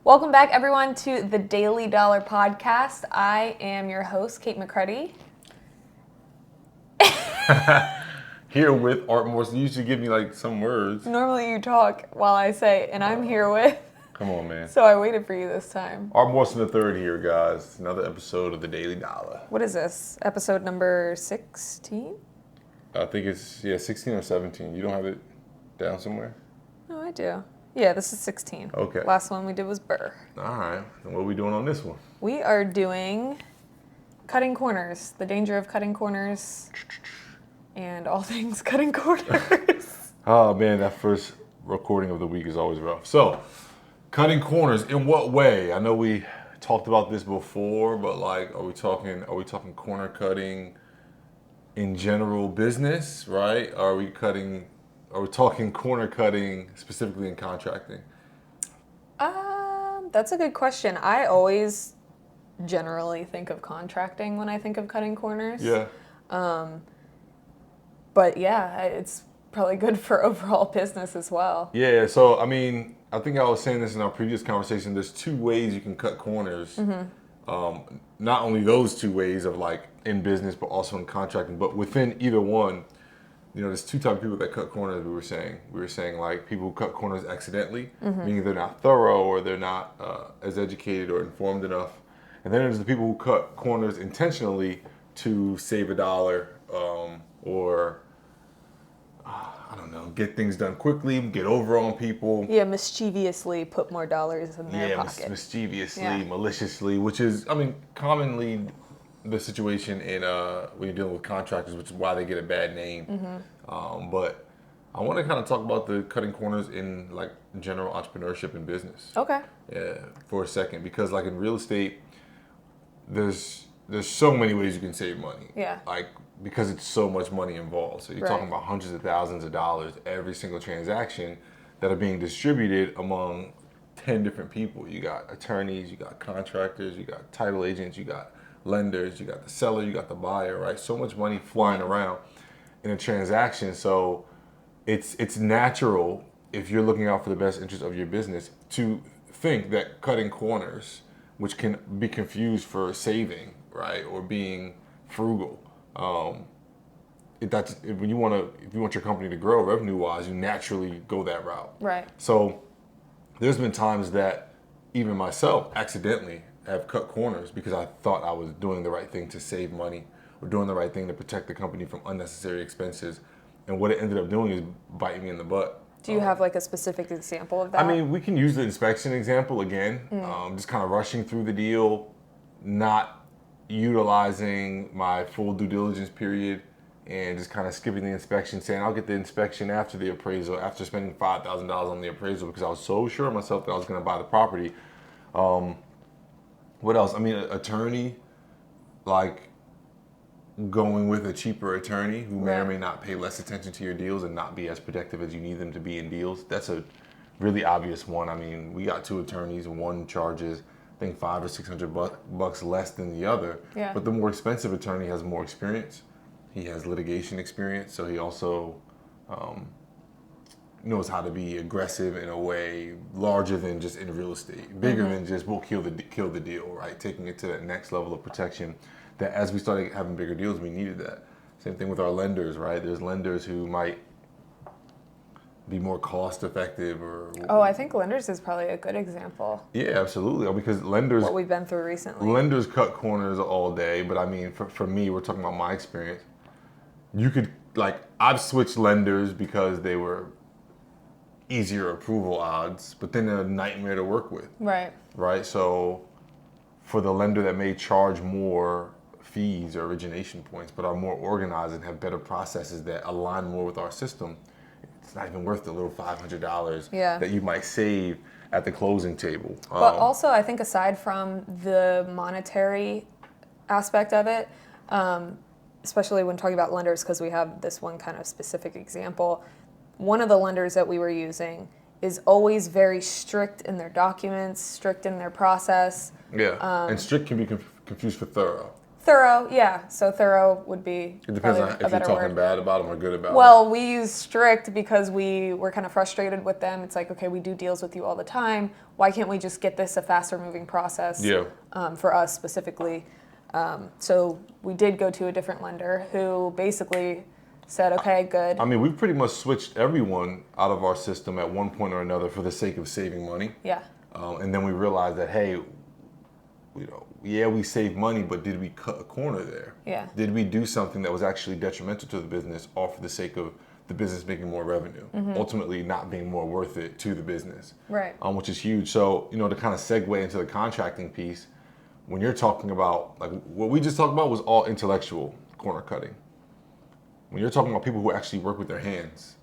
Welcome back, everyone, to the Daily Dollar Podcast. I am your host, Cait McCready. Here with Art Morrison. You usually give me like some words. Normally you talk while I say, and I'm here with... Come on, man. So I waited for you this time. Art Morrison III here, guys. Another episode of the Daily Dollar. What is this? Episode number 16? I think it's, 16 or 17. You don't have it down somewhere? No, I do. Yeah, this is 16. Okay. Last one we did was Burr. All right. And what are we doing on this one? We are doing cutting corners, the danger of cutting corners, and all things cutting corners. Oh, man, that first recording of the week is always rough. So, cutting corners, in what way? I know we talked about this before, but like, are we talking corner cutting in general business, right? Are we talking corner cutting specifically in contracting? That's a good question. I always generally think of contracting when I think of cutting corners. Yeah. But yeah, it's probably good for overall business as well. Yeah, so I mean, I think I was saying this in our previous conversation, there's two ways you can cut corners. Not only those two ways of like in business, but also in contracting, but within either one, there's two types of people that cut corners. We were saying like people who cut corners accidentally, meaning they're not thorough or they're not as educated or informed enough. And then there's the people who cut corners intentionally to save a dollar or I don't know, get things done quickly, get over on people. Yeah, mischievously put more dollars in their pocket. Yeah, mischievously, maliciously, which is, commonly the situation in when you're dealing with contractors, which is why they get a bad name. But I want to kind of talk about the cutting corners in like general entrepreneurship and business. Okay. Yeah, for a second, because like in real estate, there's so many ways you can save money. Yeah. Like because it's so much money involved. So you're talking about hundreds of thousands of dollars every single transaction that are being distributed among 10 different people. You got attorneys, you got contractors, you got title agents, you got lenders, you got the seller, you got the buyer, right? So much money flying around in a transaction. So it's natural, if you're looking out for the best interest of your business, to think that cutting corners, which can be confused for saving, right, or being frugal, if you want your company to grow revenue-wise, you naturally go that route. Right. So there's been times that even myself accidentally have cut corners because I thought I was doing the right thing to save money or doing the right thing to protect the company from unnecessary expenses. And what it ended up doing is biting me in the butt. Do you have like a specific example of that? I mean, we can use the inspection example again. Just kind of rushing through the deal, not utilizing my full due diligence period, and just kind of skipping the inspection, saying I'll get the inspection after the appraisal, after spending $5,000 on the appraisal because I was so sure of myself that I was going to buy the property. What else? I mean, an attorney, like going with a cheaper attorney who may or may not pay less attention to your deals and not be as protective as you need them to be in deals. That's a really obvious one. I mean, we got two attorneys. One charges, I think, $500 or $600 less than the other. Yeah. But the more expensive attorney has more experience. He has litigation experience, so he also knows how to be aggressive in a way larger than just in real estate, bigger than just we'll kill the deal, right? Taking it to that next level of protection. That as we started having bigger deals, we needed that. Same thing with our lenders, right? There's lenders who might be more cost effective or... Oh, I think lenders is probably a good example. Yeah, absolutely. Because lenders... What we've been through recently. Lenders cut corners all day, but I mean, for me, we're talking about my experience. You could, like, I've switched lenders because they were easier approval odds, but then they're a nightmare to work with. Right. Right? So for the lender that may charge more fees or origination points, but are more organized and have better processes that align more with our system, it's not even worth the little $500 that you might save at the closing table. But also, I think aside from the monetary aspect of it, especially when talking about lenders, because we have this one kind of specific example, one of the lenders that we were using is always very strict in their documents, strict in their process. Yeah, and strict can be confused for thorough. Thorough, yeah. So thorough would be It depends on probably if a you're better talking word. bad about them or good about them. Well, we use strict because we were kind of frustrated with them. It's like, okay, we do deals with you all the time. Why can't we just get this a faster moving process Yeah. for us specifically? So we did go to a different lender who basically said, okay, good. I mean, we've pretty much switched everyone out of our system at one point or another for the sake of saving money. Yeah. And then we realized that, hey, yeah, we saved money, but did we cut a corner there? Yeah. Did we do something that was actually detrimental to the business, all for the sake of the business making more revenue, ultimately not being more worth it to the business? Right. Which is huge. So, to kind of segue into the contracting piece, when you're talking about, like, what we just talked about was all intellectual corner cutting. When you're talking about people who actually work with their hands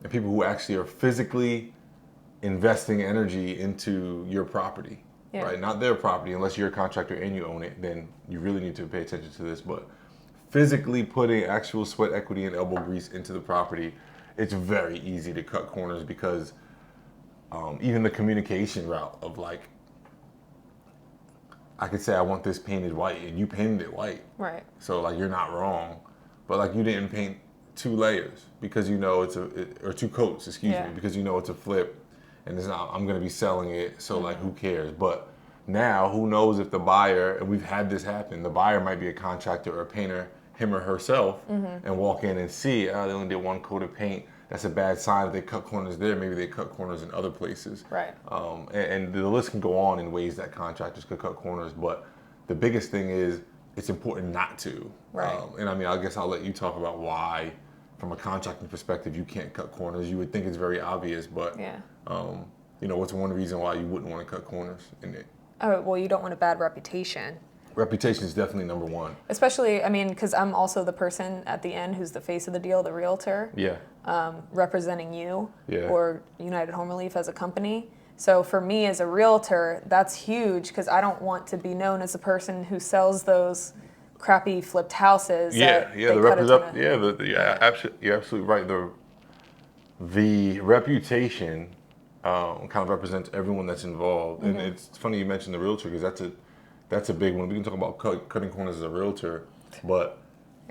and people who actually are physically investing energy into your property, Yeah. right? Not their property, unless you're a contractor and you own it, then you really need to pay attention to this. But physically putting actual sweat equity and elbow grease into the property, it's very easy to cut corners because even the communication route of, like, I could say I want this painted white and you painted it white. Right. So, like, you're not wrong, but, like, you didn't paint 2 layers because or 2 coats, excuse Yeah. me, because it's a flip and it's not, I'm going to be selling it. So, like, who cares? But now, who knows if the buyer, and we've had this happen, the buyer might be a contractor or a painter, him or herself, and walk in and see, they only did 1 coat of paint. That's a bad sign. If they cut corners there, maybe they cut corners in other places. Right. And the list can go on in ways that contractors could cut corners, but the biggest thing is it's important not to. Right. And I mean, I guess I'll let you talk about why, from a contracting perspective, you can't cut corners. You would think it's very obvious, but Yeah. what's one reason why you wouldn't want to cut corners in it? Oh, well, you don't want a bad reputation. Reputation is definitely number one. Especially, I mean, because I'm also the person at the end who's the face of the deal, the realtor, Yeah. representing you Yeah. or United Home Relief as a company. So for me as a realtor, that's huge because I don't want to be known as the person who sells those crappy flipped houses. that they cut a ton of- You're absolutely right. The reputation kind of represents everyone that's involved, and it's funny you mentioned the realtor because that's a big one. We can talk about cutting corners as a realtor, but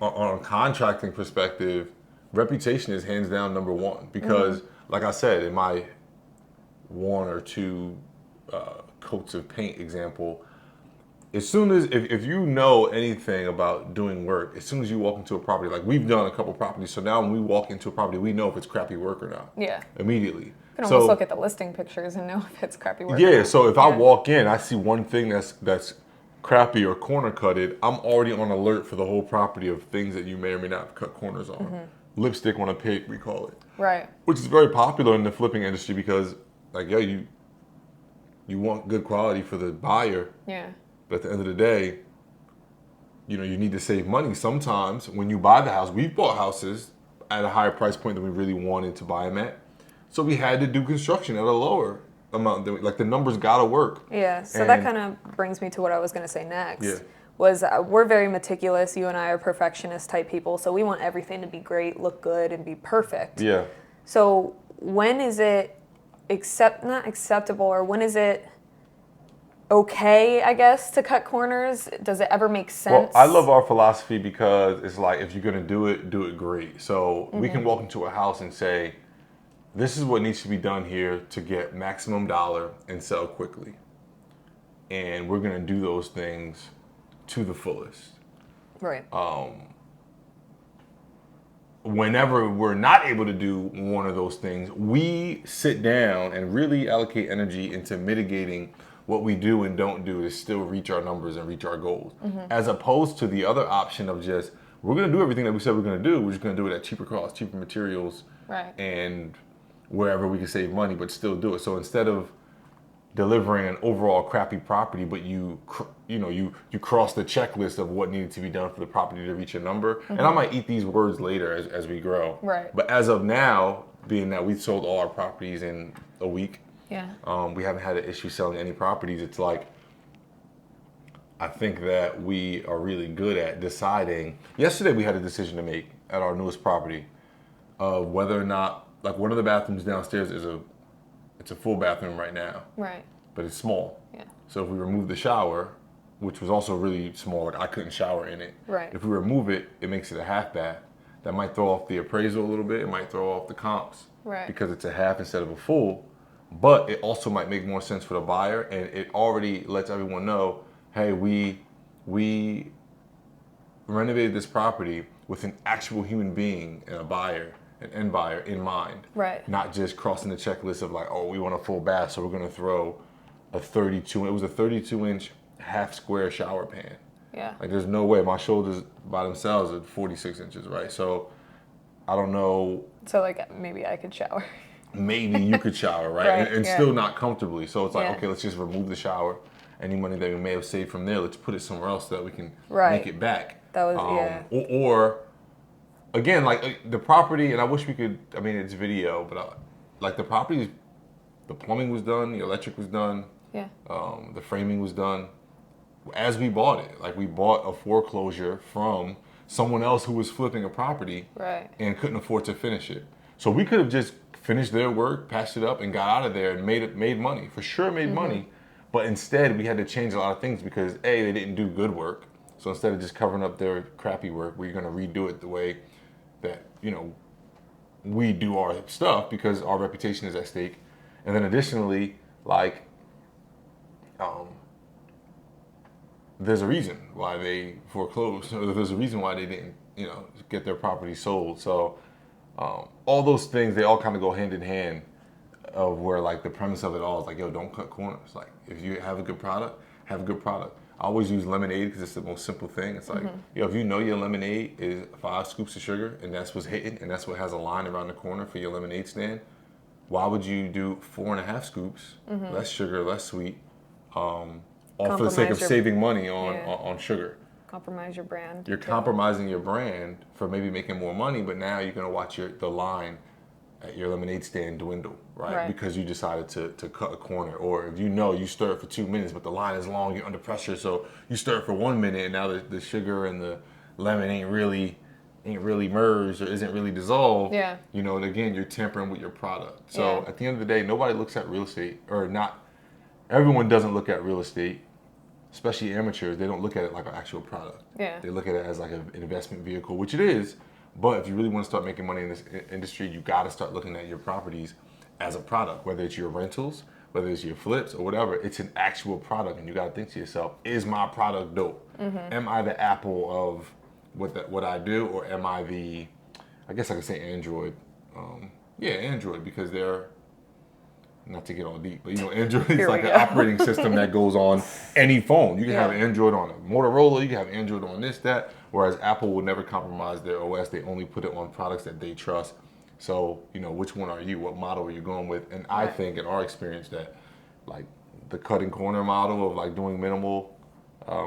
on a contracting perspective, reputation is hands down number one because, like I said, in my 1 or 2 coats of paint example, as soon as if you know anything about doing work, as soon as you walk into a property, like we've done a couple properties, so now when we walk into a property, we know if it's crappy work or not. Yeah. Immediately. You can almost look at the listing pictures and know if it's crappy work. Yeah, so if I Yeah. walk in, I see one thing that's crappy or corner cutted, I'm already on alert for the whole property of things that you may or may not cut corners on. Lipstick on a pig, we call it. Right. Which is very popular in the flipping industry because, like, you want good quality for the buyer, Yeah. but at the end of the day, you need to save money. Sometimes when you buy the house, we've bought houses at a higher price point than we really wanted to buy them at. So we had to do construction at a lower amount. Like, the numbers gotta work. Yeah, so that And- kind of brings me to what I was going to say next. Yeah. Was we're very meticulous. You and I are perfectionist type people, so we want everything to be great, look good, and be perfect. Yeah. So when is it not acceptable, or when is it okay, I guess, to cut corners? Does it ever make sense? Well, I love our philosophy because it's like, if you're gonna do it great. So we can walk into a house and say, this is what needs to be done here to get maximum dollar and sell quickly. And we're gonna do those things to the fullest. Right. Whenever we're not able to do one of those things, we sit down and really allocate energy into mitigating what we do and don't do to still reach our numbers and reach our goals. As opposed to the other option of just, we're going to do everything that we said we're going to do, we're just going to do it at cheaper cost, cheaper materials, Right. and wherever we can save money, but still do it. So instead of delivering an overall crappy property, but you cross the checklist of what needed to be done for the property to reach a number. And I might eat these words later as we grow. Right. But as of now, being that we've sold all our properties in a week, Yeah. we haven't had an issue selling any properties. It's like, I think that we are really good at deciding. Yesterday we had a decision to make at our newest property of whether or not, like, one of the bathrooms downstairs it's a full bathroom right now, Right. but it's small. Yeah. So if we remove the shower, which was also really small. Like I couldn't shower in it. Right. If we remove it, it makes it a half bath. That might throw off the appraisal a little bit. It might throw off the comps. Right. Because it's a half instead of a full. But it also might make more sense for the buyer, and it already lets everyone know, hey, we renovated this property with an actual human being and a buyer, an end buyer in mind. Right. Not just crossing the checklist of like, oh, we want a full bath, so we're gonna throw a 32. It was a 32-inch half square shower pan. Yeah. Like there's no way. My shoulders by themselves are 46 inches, right? So I don't know. So like maybe I could shower. Maybe you could shower, right? Right, And yeah. still not comfortably. So it's like, Yeah. okay, let's just remove the shower. Any money that we may have saved from there, let's put it somewhere else so that we can Right. make it back. That was, yeah. Or again, like the property, and I wish we could, I mean, it's video, but like the property, the plumbing was done, the electric was done, Yeah. the framing was done as we bought it. Like we bought a foreclosure from someone else who was flipping a property Right. and couldn't afford to finish it. So we could have just finished their work, patched it up, and got out of there and made money. For sure made money. But instead we had to change a lot of things because A, they didn't do good work. So instead of just covering up their crappy work, we're gonna redo it the way that, you know, we do our stuff because our reputation is at stake. And then additionally, like, there's a reason why they foreclosed, or there's a reason why they didn't, you know, get their property sold. So all those things, they all kind of go hand in hand of where like the premise of it all is like, yo, don't cut corners. Like if you have a good product, have a good product. I always use lemonade because it's the most simple thing. It's like, yo, if you know your lemonade is 5 scoops of sugar and that's what's hitting and that's what has a line around the corner for your lemonade stand, why would you do 4.5 scoops, less sugar, less sweet, all for the sake of saving money on sugar? Compromise your brand. You're compromising your brand for maybe making more money, but now you're gonna watch the line at your lemonade stand dwindle, right? Because you decided to cut a corner. Or if you know you stir it for 2 minutes, but the line is long, you're under pressure, so you stir it for 1 minute, and now the sugar and the lemon ain't really merged or isn't really dissolved. Yeah. You know, and again, you're tampering with your product. So at the end of the day, nobody looks at real estate, or not. Everyone doesn't look at real estate. Especially amateurs, they don't look at it like an actual product. Yeah. They look at it as like an investment vehicle, which it is. But if you really want to start making money in this industry, you got to start looking at your properties as a product, whether it's your rentals, whether it's your flips or whatever. It's an actual product, and you got to think to yourself: is my product dope? Am I the Apple of what I do, or am I the? I guess I could say Android. Android, because they're. Not to get all deep, but you know, Android is like an operating system that goes on any phone. You can have Android on a Motorola, you can have Android on this, that, whereas Apple will never compromise their OS. They only put it on products that they trust. So, you know, which one are you? What model are you going with? And I think in our experience that like the cutting corner model of like doing minimal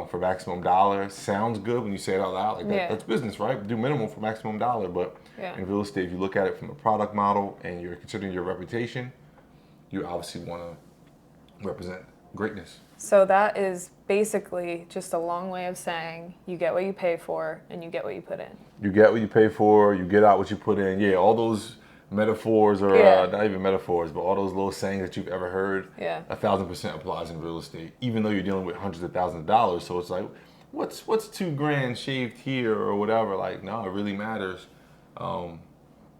for maximum dollar sounds good when you say it out loud. Like that's business, right? Do minimal for maximum dollar. But in real estate, if you look at it from a product model and you're considering your reputation, you obviously want to represent greatness. So that is basically just a long way of saying you get what you pay for and you get what you put in. You get what you pay for, you get out what you put in. Yeah, all those metaphors, or not even metaphors, but all those little sayings that you've ever heard, 1,000% applies in real estate, even though you're dealing with hundreds of thousands of dollars. So it's like, what's $2,000 shaved here or whatever? Like, no, it really matters.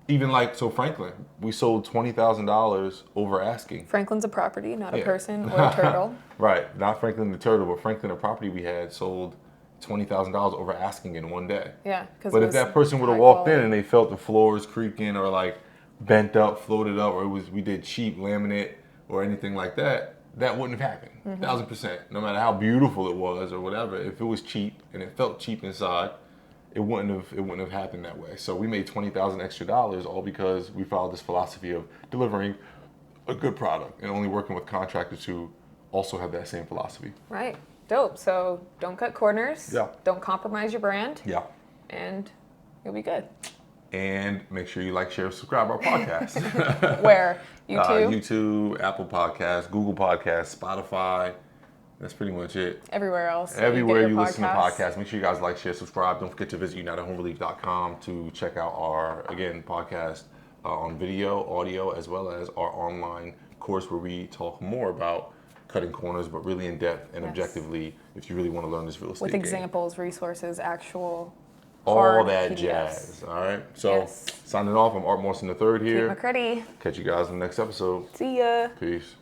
Even like, so Franklin, we sold $20,000 over asking. Franklin's a property, not a person or a turtle. Right, not Franklin the turtle, but Franklin, a property we had, sold $20,000 over asking in one day. Yeah. But if that person would have walked in and they felt the floors creaking or like bent up, floated up, or we did cheap laminate or anything like that, that wouldn't have happened. 1,000%. No matter how beautiful it was or whatever, if it was cheap and it felt cheap inside, it wouldn't have happened that way. So we made $20,000 extra all because we followed this philosophy of delivering a good product and only working with contractors who also have that same philosophy. Right. Dope. So don't cut corners. Yeah. Don't compromise your brand. Yeah. And you'll be good. And make sure you like, share, subscribe our podcast. Where? YouTube? YouTube, Apple Podcasts, Google Podcasts, Spotify. That's pretty much it. Everywhere else. Everywhere you listen to podcasts. Make sure you guys like, share, subscribe. Don't forget to visit unitedhomerelief.com to check out our, again, podcast on video, audio, as well as our online course where we talk more about cutting corners, but really in depth and Yes. objectively if you really want to learn this real estate With game. examples, resources, actual All hard that PDFs. jazz. All right. So Yes. signing off, I'm Art Morrison III Kate here. McCready. Catch you guys in the next episode. See ya. Peace.